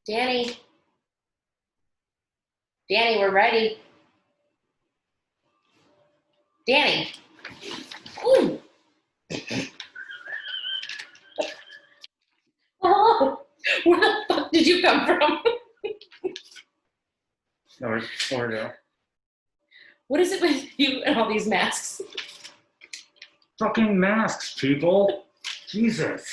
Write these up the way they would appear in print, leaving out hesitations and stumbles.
Danny, we're ready. Danny. Ooh. Oh, where the fuck did you come from? Ordo. What is it with you and all these masks? Fucking masks, people. Jesus.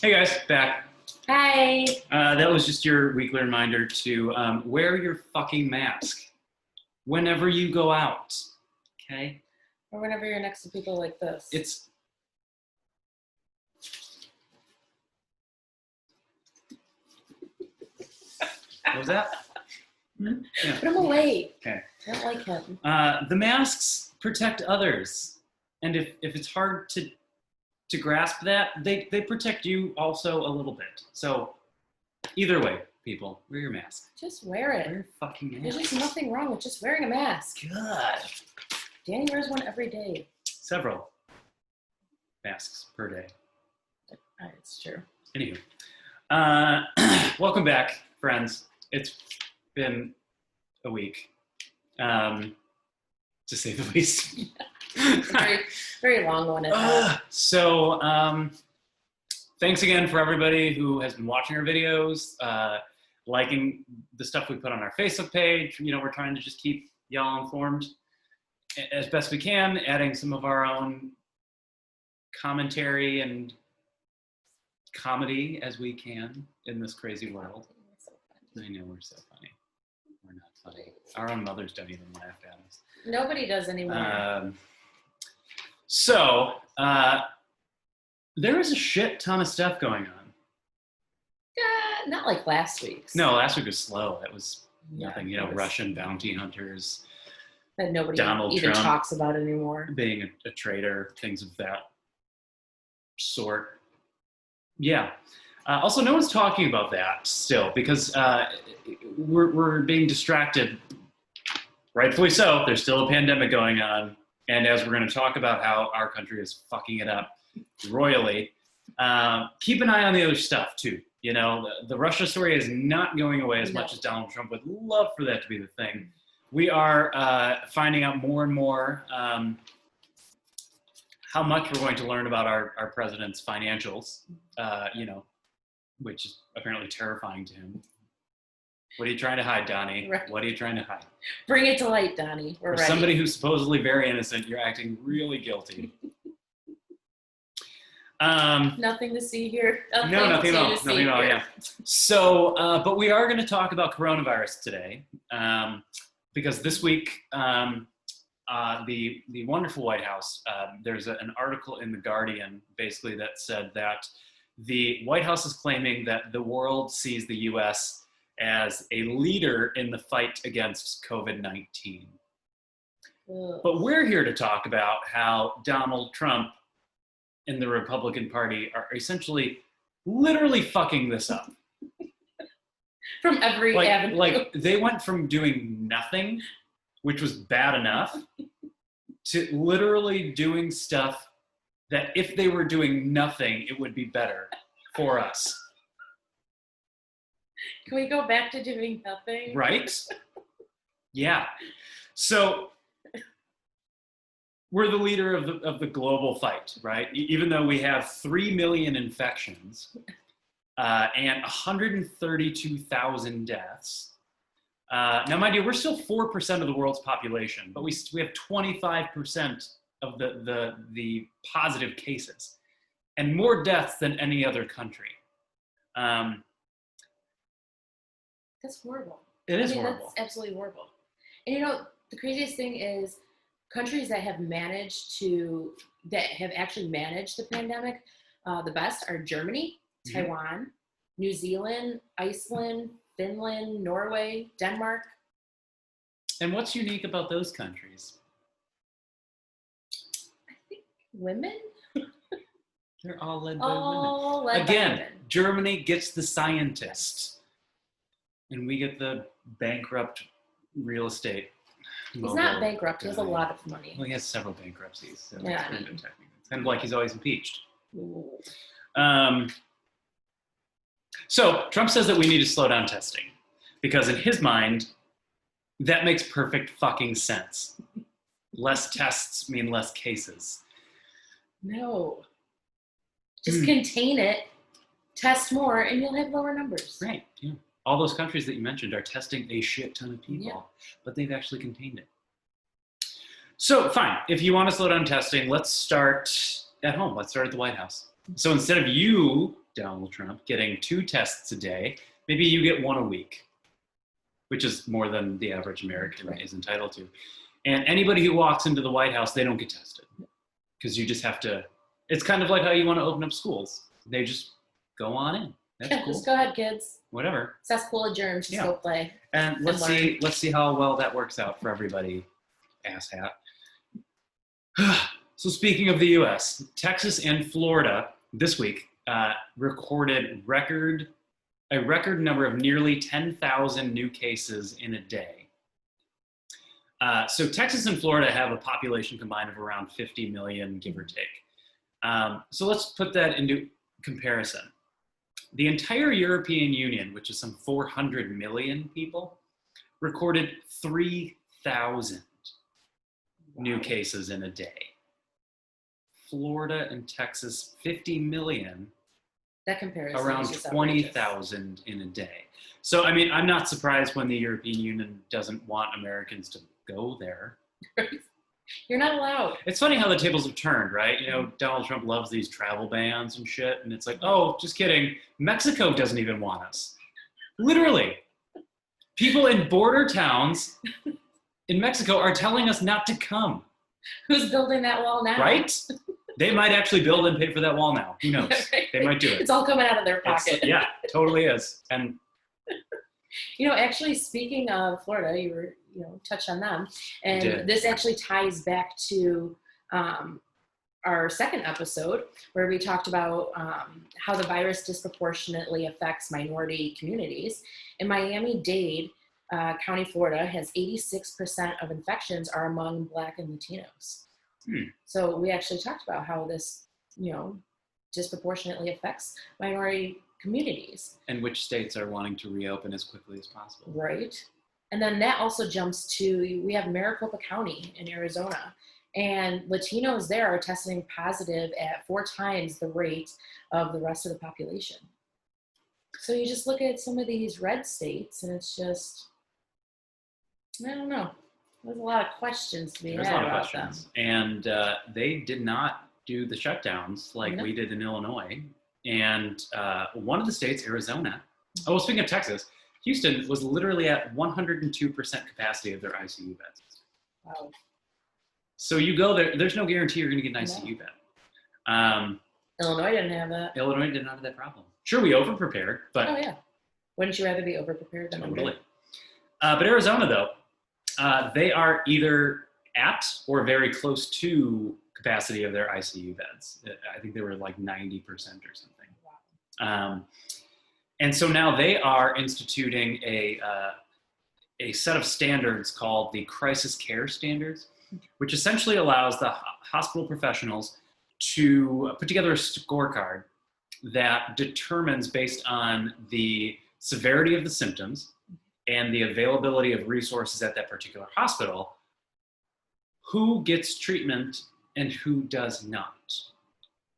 Hey guys, back. Hi. That was just your weekly reminder to wear your fucking mask whenever you go out. Okay? Or whenever you're next to people like this. What was that? Yeah. Put him away. Okay. I don't like him. The masks protect others. And if it's hard to grasp that, they protect you also a little bit. So either way, people, wear your mask. Just wear it. Wear your fucking mask. There's just nothing wrong with just wearing a mask. God. Danny wears one every day. Several masks per day. It's true. Anywho, welcome back, friends. It's been a week, to say the least. Very, very long one. So, thanks again for everybody who has been watching our videos, liking the stuff we put on our Facebook page. You know, we're trying to just keep y'all informed as best we can, adding some of our own commentary and comedy as we can in this crazy world. I know we're so funny. We're not funny. Our own mothers don't even laugh at us. Nobody does anymore. So, there is a shit ton of stuff going on. Not like last week's. No, last week was slow. It was nothing. You know, Russian bounty hunters. That nobody Donald even Trump talks about anymore. Being a traitor, things of that sort. Yeah. Also, no one's talking about that still because we're being distracted. Rightfully so. There's still a pandemic going on. And as we're going to talk about how our country is fucking it up royally, keep an eye on the other stuff too. You know, the Russia story is not going away as much as Donald Trump would love for that to be the thing. We are finding out more and more how much we're going to learn about our president's financials, you know, which is apparently terrifying to him. What are you trying to hide, Donnie? Right. What are you trying to hide? Bring it to light, Donnie. We're ready. Somebody who's supposedly very innocent, you're acting really guilty. Nothing to see here. Nothing at all, yeah. So, but we are going to talk about coronavirus today, because this week, the wonderful White House, there's an article in The Guardian, basically, that said that the White House is claiming that the world sees the U.S. as a leader in the fight against COVID-19. But we're here to talk about how Donald Trump and the Republican Party are essentially literally fucking this up. From every avenue. Like they went from doing nothing, which was bad enough, to literally doing stuff that if they were doing nothing, it would be better for us. Can we go back to doing nothing? Right? Yeah. So we're the leader of the global fight, right? Even though we have 3 million infections and 132,000 deaths. Now, mind you, we're still 4% of the world's population, but we have 25% of the positive cases and more deaths than any other country. That's horrible. It is horrible. That's absolutely horrible. And you know, the craziest thing is countries that have actually managed the pandemic the best are Germany, Taiwan, New Zealand, Iceland, Finland, Norway, Denmark. And what's unique about those countries? I think women. They're all led by women. Again, Germany gets the scientists, and we get the bankrupt real estate He's not bankrupt. He has a lot of money. Well, he has several bankruptcies. So Yeah, it's kind of technical. It's kind of like he's always impeached. Ooh. So Trump says that we need to slow down testing because in his mind, that makes perfect fucking sense. Less tests mean less cases. No. Just contain it, test more, and you'll have lower numbers. Right, yeah. All those countries that you mentioned are testing a shit ton of people, but they've actually contained it. So fine, if you want to slow down testing, let's start at home. Let's start at the White House. So instead of you, Donald Trump, getting 2 tests a day, maybe you get 1 a week, which is more than the average American is entitled to. And anybody who walks into the White House, they don't get tested because you just have to. It's kind of like how you want to open up schools. They just go on in. That's cool. Just go ahead, kids. Whatever. Cesspool adjourned. Just go play. And let's see how well that works out for everybody. Asshat. So speaking of the U.S., Texas and Florida this week recorded a record number of nearly 10,000 new cases in a day. So Texas and Florida have a population combined of around 50 million, give or take. So let's put that into comparison. The entire European Union, which is some 400 million people, recorded 3,000 new cases in a day. Florida and Texas, 50 million. That compares around 20,000 in a day. So, I mean, I'm not surprised when the European Union doesn't want Americans to go there. You're not allowed. It's funny how the tables have turned, right? You know, Donald Trump loves these travel bans and shit, and it's like, oh, just kidding. Mexico doesn't even want us. Literally. People in border towns in Mexico are telling us not to come. Who's building that wall now? Right? They might actually build and pay for that wall now. Who knows? They might do it. It's all coming out of their pocket. Yeah, totally is. And actually, speaking of Florida, you touched on them, and this actually ties back to our second episode where we talked about how the virus disproportionately affects minority communities. In Miami-Dade County, Florida, has 86% of infections are among Black and Latinos. So we actually talked about how this, disproportionately affects minority communities. And which states are wanting to reopen as quickly as possible. Right. And then that also jumps to, we have Maricopa County in Arizona, and Latinos there are testing positive at 4 times the rate of the rest of the population. So you just look at some of these red states and it's just, I don't know. There's a lot of questions to be had about them. And they did not do the shutdowns like we did in Illinois. And one of the states, Arizona, speaking of Texas, Houston was literally at 102% capacity of their ICU beds. Wow. So you go there, there's no guarantee you're going to get an ICU bed. Illinois didn't have that. Illinois did not have that problem. Sure, we overprepared, but... Oh, yeah. Wouldn't you rather be overprepared than totally. But Arizona, though, they are either at or very close to capacity of their ICU beds. I think they were like 90% or something. Wow. And so now they are instituting a set of standards called the crisis care standards, which essentially allows the hospital professionals to put together a scorecard that determines, based on the severity of the symptoms and the availability of resources at that particular hospital, who gets treatment and who does not.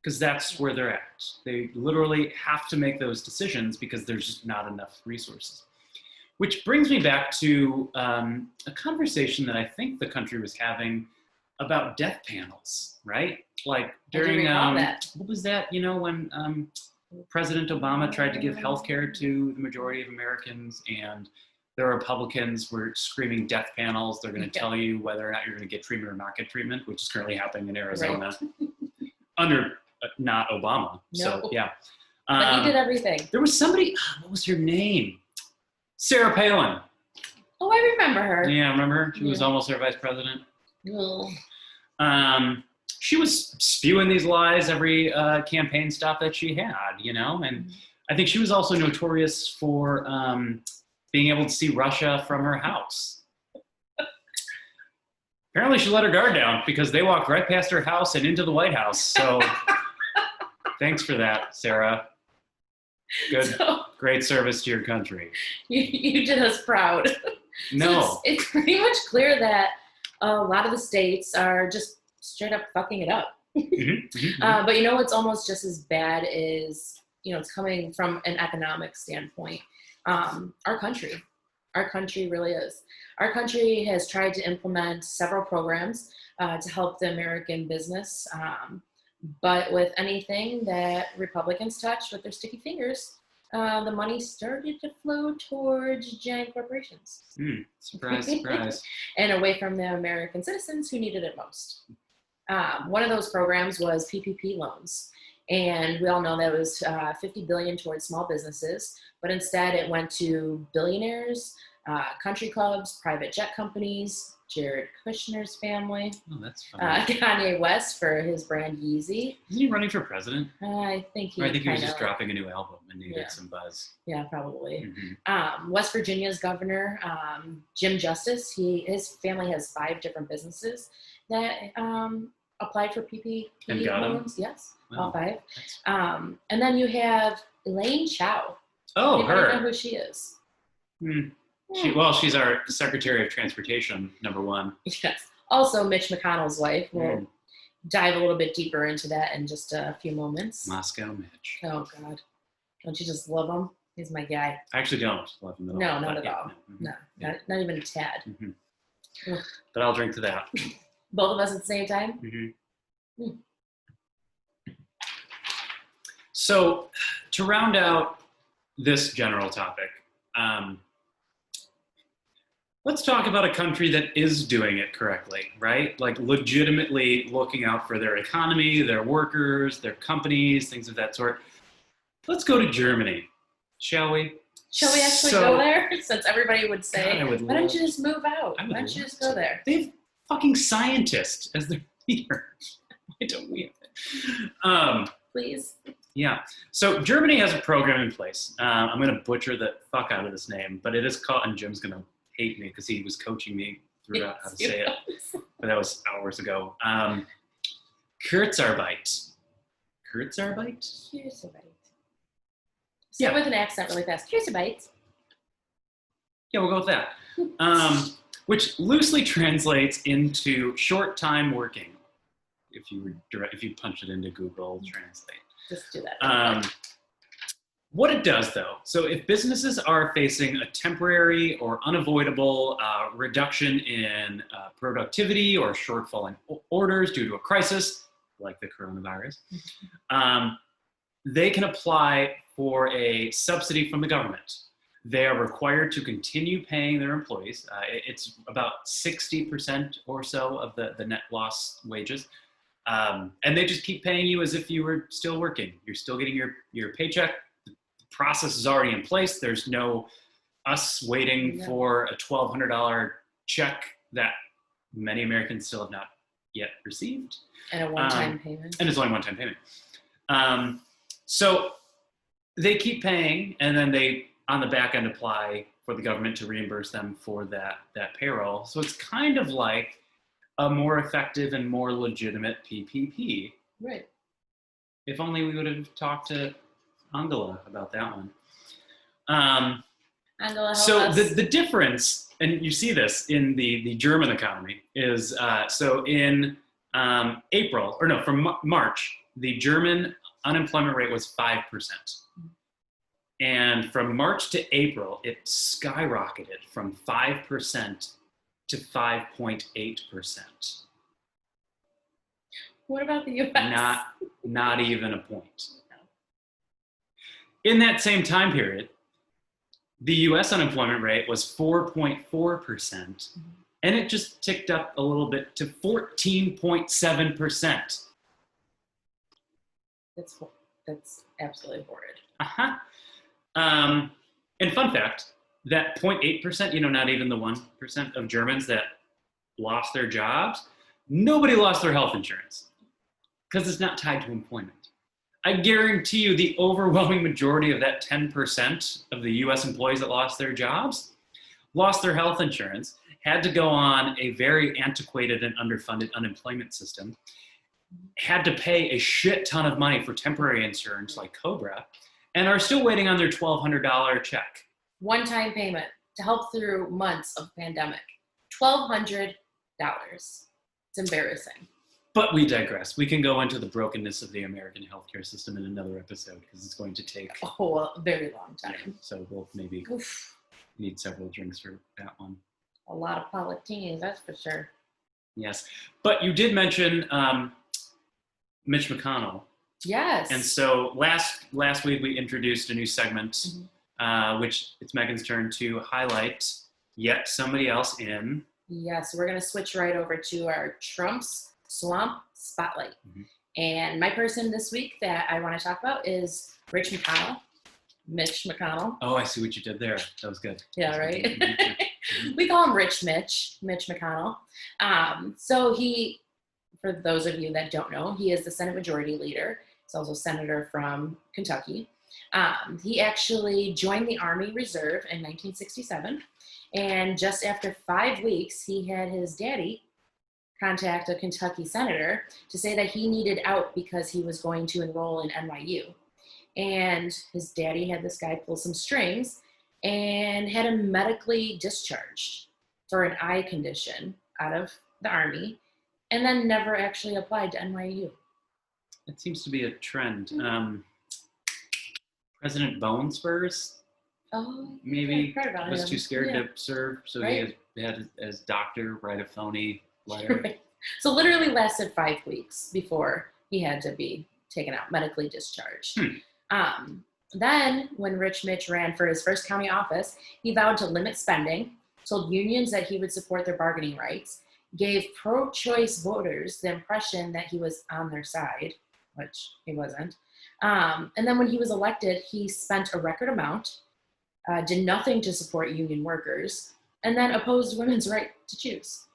Because that's where they're at. They literally have to make those decisions because there's just not enough resources. Which brings me back to a conversation that I think the country was having about death panels, right? Like during, what was that, when President Obama tried to give healthcare to the majority of Americans, and the Republicans were screaming death panels. They're going to tell you whether or not you're going to get treatment or not get treatment, which is currently happening in Arizona under not Obama. So, yeah. But he did everything. There was somebody, what was her name? Sarah Palin. Oh, I remember her. Yeah, remember her? She was almost our vice president. She was spewing these lies every campaign stop that she had, and I think she was also notorious for being able to see Russia from her house. Apparently she let her guard down because they walked right past her house and into the White House. So thanks for that, Sarah. Good, great service to your country. You did us proud. No. So it's pretty much clear that a lot of the states are just straight up fucking it up. But you know what's almost just as bad is, it's coming from an economic standpoint. Our country really is. Our country has tried to implement several programs to help the American business. But with anything that Republicans touch with their sticky fingers, the money started to flow towards giant corporations. Surprise, surprise. And away from the American citizens who needed it most. One of those programs was PPP loans. And we all know that it was $50 billion towards small businesses, but instead it went to billionaires, country clubs, private jet companies, Jared Kushner's family. Oh, that's funny. Kanye West for his brand Yeezy. Isn't he running for president? I think he was just dropping a new album and needed some buzz. Yeah, probably. West Virginia's governor, Jim Justice, his family has 5 different businesses that applied for PPP and got loans. Them? Yes, all 5. And then you have Elaine Chao. Oh, her. I don't know who she is. She's our Secretary of Transportation, number 1. Yes. Also, Mitch McConnell's wife. We'll dive a little bit deeper into that in just a few moments. Moscow Mitch. Oh, God. Don't you just love him? He's my guy. I actually don't love him at all. No, not at all. No, not even a tad. But I'll drink to that. Both of us at the same time? So, to round out this general topic, let's talk about a country that is doing it correctly, right? Like legitimately looking out for their economy, their workers, their companies, things of that sort. Let's go to Germany, shall we? Shall we actually go there? Since everybody would say, God, why don't you just move out? Why don't you just go there? They have fucking scientists as their leader. Why don't we have it? Please. Yeah. So Germany has a program in place. I'm going to butcher the fuck out of this name, but it is called, and Jim's going to hate me because he was coaching me throughout how to say it, but that was hours ago. Kurzarbeit. Kurzarbeit? Kurzarbeit. Start with an accent really fast. Kurzarbeit. Yeah, we'll go with that. Which loosely translates into short time working. If you punch it into Google Translate. Just do that. What it does, though, so if businesses are facing a temporary or unavoidable reduction in productivity or shortfall in orders due to a crisis, like the coronavirus, they can apply for a subsidy from the government. They are required to continue paying their employees. It's about 60% or so of the net loss wages. And they just keep paying you as if you were still working. You're still getting your paycheck. The process is already in place. There's no us waiting for a $1,200 check that many Americans still have not yet received. And a one-time payment. And it's only one-time payment. So they keep paying, and then they, on the back end, apply for the government to reimburse them for that payroll. So it's kind of like a more effective and more legitimate PPP. Right. If only we would have talked to Angela about that one. Angela, so the difference, and you see this in the German economy, is so in from March, the German unemployment rate was 5%. And from March to April, it skyrocketed from 5% to 5.8%. What about the U.S.? Not even a point. In that same time period, the U.S. unemployment rate was 4.4%, and it just ticked up a little bit to 14.7%. That's absolutely horrid. And fun fact, that 0.8%, not even the 1% of Germans that lost their jobs, nobody lost their health insurance because it's not tied to employment. I guarantee you the overwhelming majority of that 10% of the US employees that lost their jobs lost their health insurance, had to go on a very antiquated and underfunded unemployment system, had to pay a shit ton of money for temporary insurance like COBRA, and are still waiting on their $1,200 check. One-time payment to help through months of pandemic. $1,200. It's embarrassing. But we digress. We can go into the brokenness of the American healthcare system in another episode because it's going to take a very long time. Yeah, so we'll maybe need several drinks for that one. A lot of Politini, that's for sure. Yes. But you did mention Mitch McConnell. Yes. And so last week we introduced a new segment, which it's Megan's turn to highlight yet somebody else in. Yes, we're going to switch right over to our Trump's Swamp Spotlight. And my person this week that I want to talk about is Mitch McConnell. Oh, I see what you did there. That was good. Yeah, right? We call him Mitch McConnell. So he, for those of you that don't know, he is the Senate Majority Leader. He's also senator from Kentucky. He actually joined the Army Reserve in 1967. And just after 5 weeks, he had his daddy contact a Kentucky senator to say that he needed out because he was going to enroll in NYU. And his daddy had this guy pull some strings and had him medically discharged for an eye condition out of the Army, and then never actually applied to NYU. It seems to be a trend. President Bone Spurs maybe was too scared to serve, so he had his doctor write a phony letter. Right. So literally lasted 5 weeks before he had to be taken out, medically discharged. Then when Rich Mitch ran for his first county office, he vowed to limit spending, told unions that he would support their bargaining rights, gave pro-choice voters the impression that he was on their side, which he wasn't. And then when he was elected, he spent a record amount, did nothing to support union workers, and then opposed women's right to choose.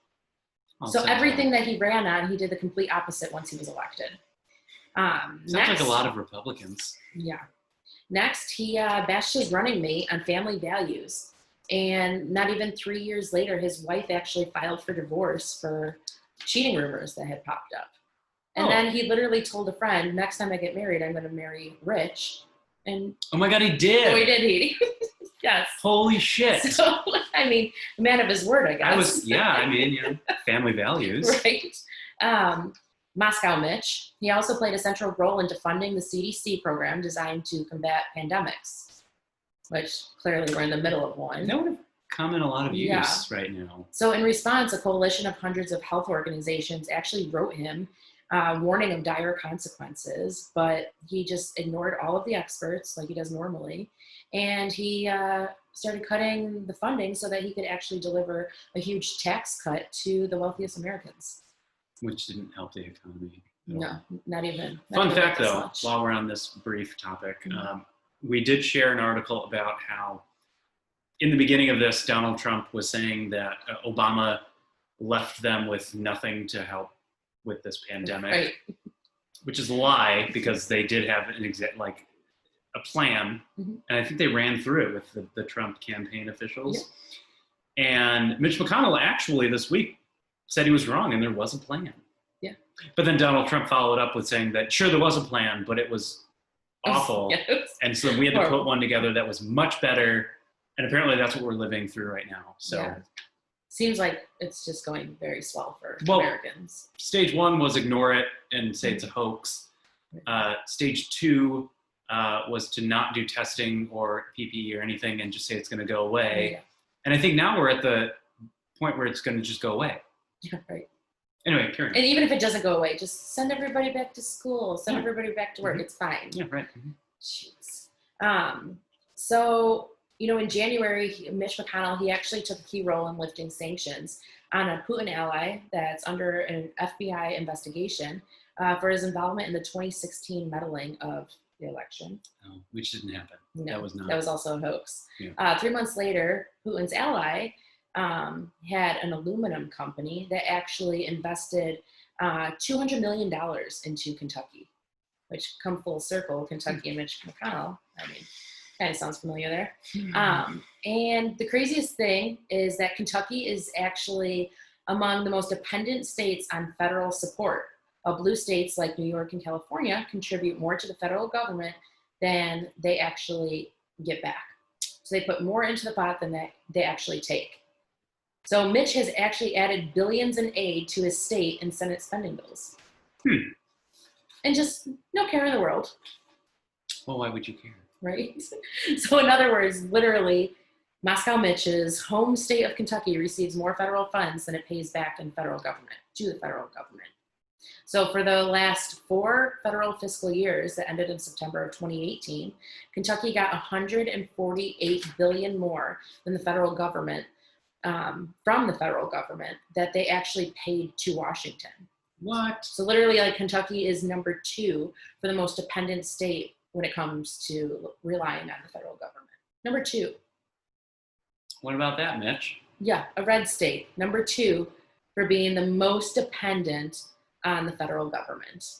So everything that he ran on, he did the complete opposite once he was elected. Sounds like a lot of Republicans. Yeah. Next, he bashed his running mate on family values. And not even 3 years later, his wife actually filed for divorce for cheating rumors that had popped up. And then he literally told a friend, next time I get married, I'm going to marry Rich. And oh my God, he did. Oh, he did. He yes. Holy shit. So, I mean, a man of his word, I guess. Family values. Right. Moscow Mitch. He also played a central role in defunding the CDC program designed to combat pandemics, which clearly we're in the middle of one. That would have come in a lot of use right now. So in response, a coalition of hundreds of health organizations actually wrote him warning of dire consequences, but he just ignored all of the experts like he does normally. And he started cutting the funding so that he could actually deliver a huge tax cut to the wealthiest Americans. Which didn't help the economy. No, not even. Fun fact though, while we're on this brief topic, we did share an article about how in the beginning of this, Donald Trump was saying that Obama left them with nothing to help with this pandemic, which is a lie because they did have a plan, and I think they ran through it with the Trump campaign officials. And Mitch McConnell actually this week said he was wrong and there was a plan. Yeah. But then Donald Trump followed up with saying that sure there was a plan, but it was awful. And so we had to put one together that was much better. And apparently that's what we're living through right now. So seems like it's just going very swell for Americans. Stage one was ignore it and say it's a hoax. Stage two was to not do testing or PPE or anything and just say it's going to go away. Yeah. And I think now we're at the point where it's going to just go away. Yeah, right. Anyway, Karen. And even if it doesn't go away, just send everybody back to school, send everybody back to work. It's fine. Yeah, right. Jeez. So, in January, Mitch McConnell, he actually took a key role in lifting sanctions on a Putin ally that's under an FBI investigation for his involvement in the 2016 meddling of the election. Oh, which didn't happen. No, that was not. That was also a hoax. Yeah. 3 months later, Putin's ally had an aluminum company that actually invested $200 million into Kentucky, which come full circle, Kentucky and Mitch McConnell. I mean, Kind of sounds familiar there. And the craziest thing is that Kentucky is actually among the most dependent states on federal support. While blue states like New York and California contribute more to the federal government than they actually get back. So they put more into the pot than they actually take. So Mitch has actually added billions in aid to his state and Senate spending bills. And just no care in the world. Well, why would you care? Right? So in other words, literally, Moscow Mitch's home state of Kentucky receives more federal funds than it pays back in federal government, to the federal government. So for the last 4 federal fiscal years that ended in September of 2018, Kentucky got $148 billion more than the federal government, from the federal government, that they actually paid to Washington. What? So literally, like, Kentucky is number 2 for the most dependent state when it comes to relying on the federal government. Number 2. What about that, Mitch? Yeah, a red state. Number 2 for being the most dependent on the federal government.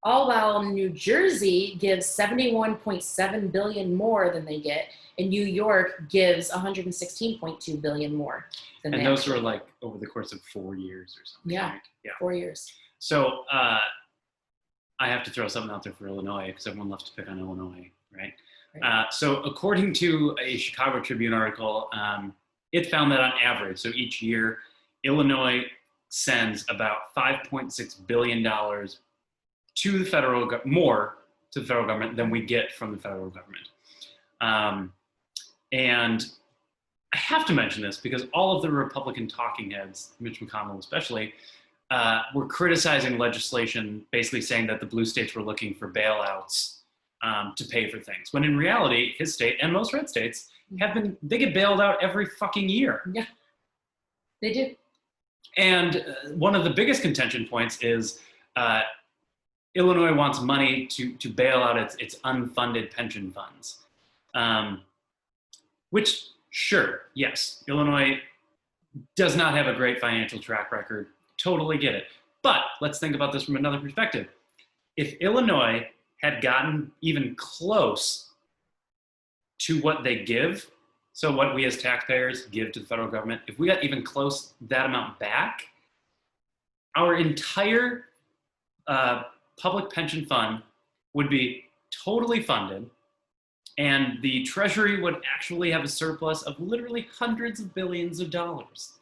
All while New Jersey gives $71.7 billion more than they get, and New York gives $116.2 billion more than they get. And those were like over the course of 4 years or something. Yeah, right? Yeah. 4 years. So I have to throw something out there for Illinois because everyone loves to pick on Illinois, right? So according to a Chicago Tribune article, it found that on average, so each year, Illinois sends about $5.6 billion to the federal more to the federal government than we get from the federal government. And I have to mention this because all of the Republican talking heads, Mitch McConnell especially, were criticizing legislation, basically saying that the blue states were looking for bailouts to pay for things. When in reality, his state and most red states they get bailed out every fucking year. Yeah, they do. And one of the biggest contention points is Illinois wants money to bail out its unfunded pension funds. Which, sure, yes, Illinois does not have a great financial track record. Totally get it. But let's think about this from another perspective. If Illinois had gotten even close to what they give, so what we as taxpayers give to the federal government, if we got even close that amount back, our entire public pension fund would be totally funded, and the Treasury would actually have a surplus of literally hundreds of billions of dollars.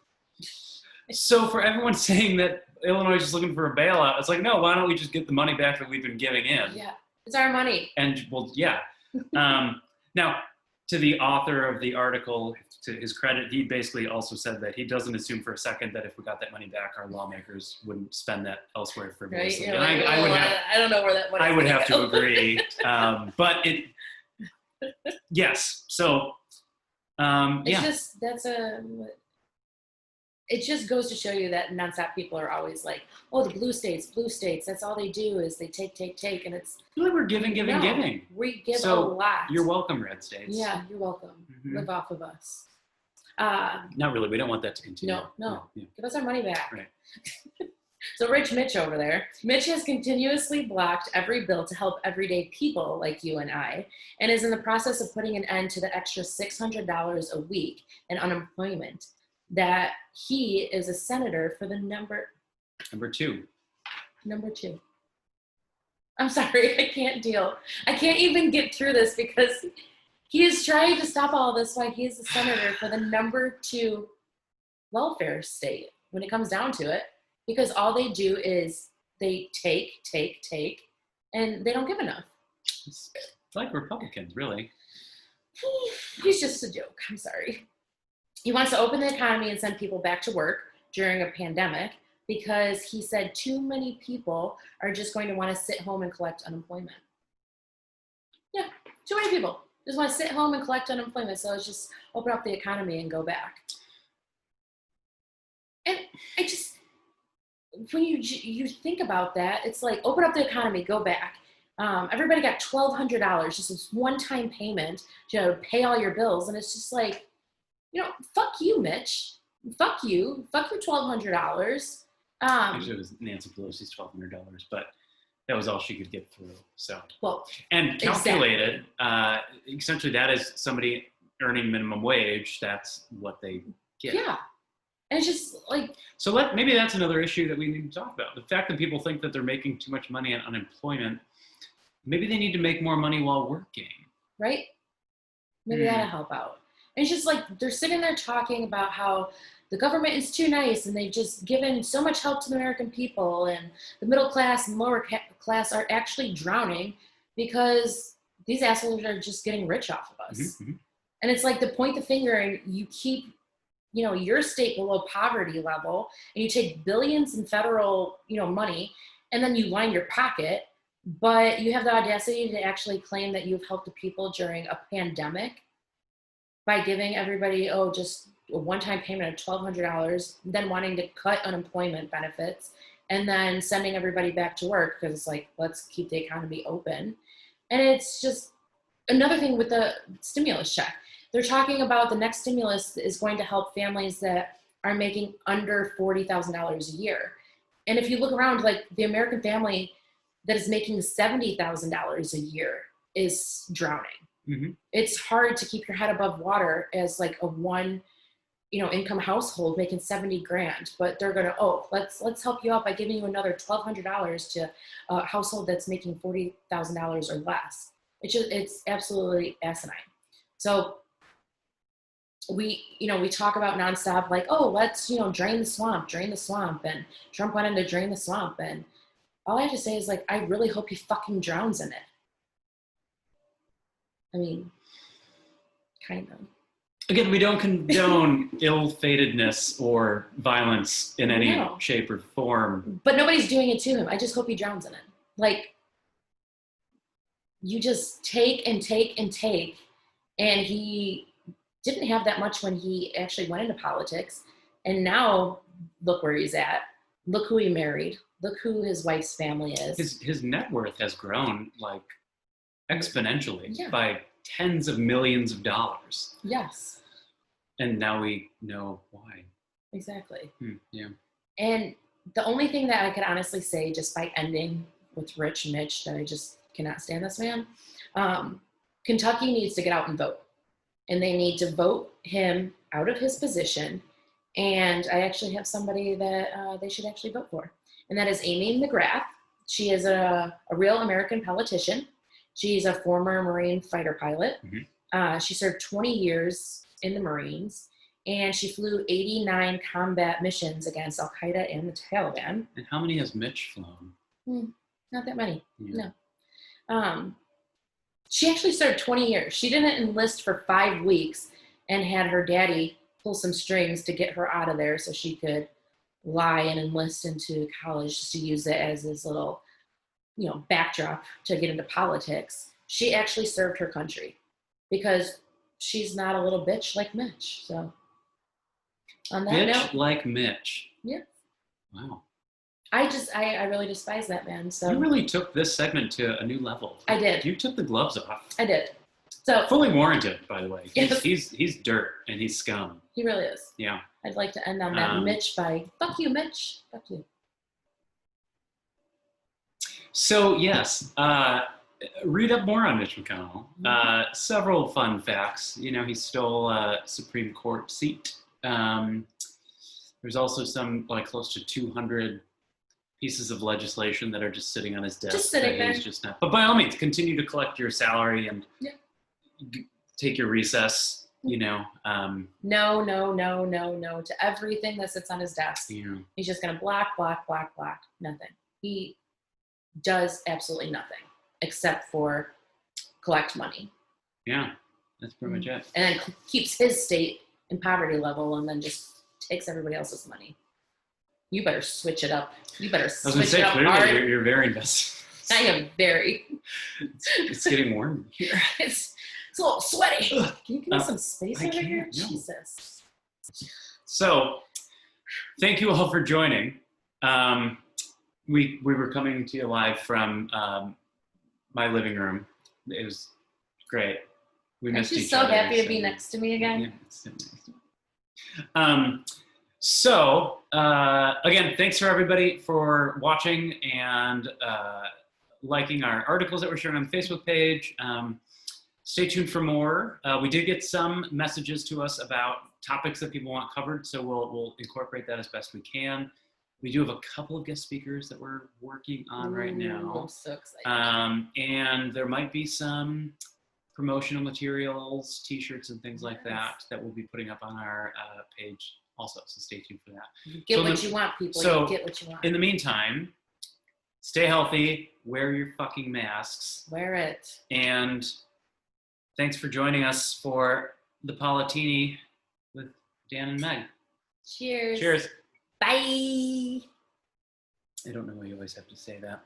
So for everyone saying that Illinois is just looking for a bailout, it's like, no, why don't we just get the money back that we've been giving in? Yeah, it's our money. And, well, yeah. Now, to the author of the article, to his credit, he basically also said that he doesn't assume for a second that if we got that money back, our lawmakers wouldn't spend that elsewhere frivolously. Right? And I don't know where that money. I would have to agree. But yes. So, It just goes to show you that nonstop people are always like, oh, the blue states, that's all they do is they take, and it's... We're giving. We give a lot. You're welcome, red states. Yeah, you're welcome. Mm-hmm. Live off of us. Not really. We don't want that to continue. No. Yeah. Give us our money back. Right. So Rich Mitch over there. Mitch has continuously blocked every bill to help everyday people like you and I, and is in the process of putting an end to the extra $600 a week in unemployment that he is a senator for the number 2. I'm sorry, I can't deal. I can't even get through this because he is trying to stop all this while he is the senator for the number 2 welfare state when it comes down to it, because all they do is they take, and they don't give enough. It's like Republicans, really. He's just a joke. I'm sorry. He wants to open the economy and send people back to work during a pandemic because he said too many people are just going to want to sit home and collect unemployment. Yeah, too many people just want to sit home and collect unemployment. So let's just open up the economy and go back. And I just, when you think about that, it's like, open up the economy, go back. Everybody got $1,200, just this one-time payment to pay all your bills. And it's just like, fuck you, Mitch. Fuck you. Fuck your $1,200. Actually, it was Nancy Pelosi's $1,200, but that was all she could get through. So, well, and calculated, essentially that is somebody earning minimum wage. That's what they get. Yeah. And it's just like... So maybe that's another issue that we need to talk about. The fact that people think that they're making too much money on unemployment, maybe they need to make more money while working. Right? Maybe that'll help out. And it's just like, they're sitting there talking about how the government is too nice and they've just given so much help to the American people, and the middle class and lower class are actually drowning because these assholes are just getting rich off of us. Mm-hmm. And it's like, to point the finger and you keep, your state below poverty level, and you take billions in federal, money, and then you line your pocket, but you have the audacity to actually claim that you've helped the people during a pandemic by giving everybody, just a one-time payment of $1,200, then wanting to cut unemployment benefits, and then sending everybody back to work because it's like, let's keep the economy open. And it's just another thing with the stimulus check. They're talking about the next stimulus is going to help families that are making under $40,000 a year. And if you look around, like, the American family that is making $70,000 a year is drowning. Mm-hmm. It's hard to keep your head above water as like a one, income household making 70 grand, but they're going to, let's help you out by giving you another $1,200 to a household that's making $40,000 or less. It's absolutely asinine. So we talk about nonstop, like, let's, drain the swamp, and Trump wanted to drain the swamp. And all I have to say is, like, I really hope he fucking drowns in it. I mean, kind of. Again, we don't condone ill-fatedness or violence in any shape or form. But nobody's doing it to him. I just hope he drowns in it. Like, you just take and take and take, and he didn't have that much when he actually went into politics, and now look where he's at. Look who he married. Look who his wife's family is. His net worth has grown, like, exponentially by tens of millions of dollars. Yes. And now we know why. Exactly. Yeah. And the only thing that I could honestly say, just by ending with Rich Mitch, that I just cannot stand this man, Kentucky needs to get out and vote. And they need to vote him out of his position. And I actually have somebody that they should actually vote for. And that is Amy McGrath. She is a real American politician. She's a former Marine fighter pilot. Mm-hmm. She served 20 years in the Marines, and she flew 89 combat missions against Al-Qaeda and the Taliban. And how many has Mitch flown? Not that many, no. She actually served 20 years. She didn't enlist for 5 weeks and had her daddy pull some strings to get her out of there so she could lie and enlist into college just to use it as his little, backdrop to get into politics. She actually served her country because she's not a little bitch like Mitch. So on that note, like Mitch. Yeah. Wow. I really despise that man. So you really took this segment to a new level. I did. You took the gloves off. I did. So fully warranted, by the way. Yes. He's dirt and he's scum. He really is. Yeah. I'd like to end on that Mitch by fuck you, Mitch. Fuck you. So yes, read up more on Mitch McConnell. Mm-hmm. Several fun facts. He stole a Supreme Court seat. There's also some, like, close to 200 pieces of legislation that are just sitting on his desk. Just sitting there. He's just not. But by all means, continue to collect your salary and take your recess. No to everything that sits on his desk. Yeah. He's just gonna block, nothing. He does absolutely nothing except for collect money. Yeah, that's pretty much it. And then keeps his state in poverty level, and then just takes everybody else's money. You better switch it up. You better switch it up. Clearly you're very invested. I am very. It's getting warm here. It's a little sweaty. Can you give me some space over here? No. Jesus. So, thank you all for joining. We were coming to you live from my living room. It was great. We missed each other. I'm so happy to be next to me again. Yeah, so, again, thanks for everybody for watching, and liking our articles that we're sharing on the Facebook page. Stay tuned for more. We did get some messages to us about topics that people want covered, so we'll incorporate that as best we can. We do have a couple of guest speakers that we're working on right now. I'm so excited. And there might be some promotional materials, t-shirts and things like that we'll be putting up on our page also, so stay tuned for that. You get what you want, people. You get what you want. In the meantime, stay healthy, wear your fucking masks. Wear it. And thanks for joining us for the Politini with Dan and Meg. Cheers. Cheers. Bye. I don't know why you always have to say that.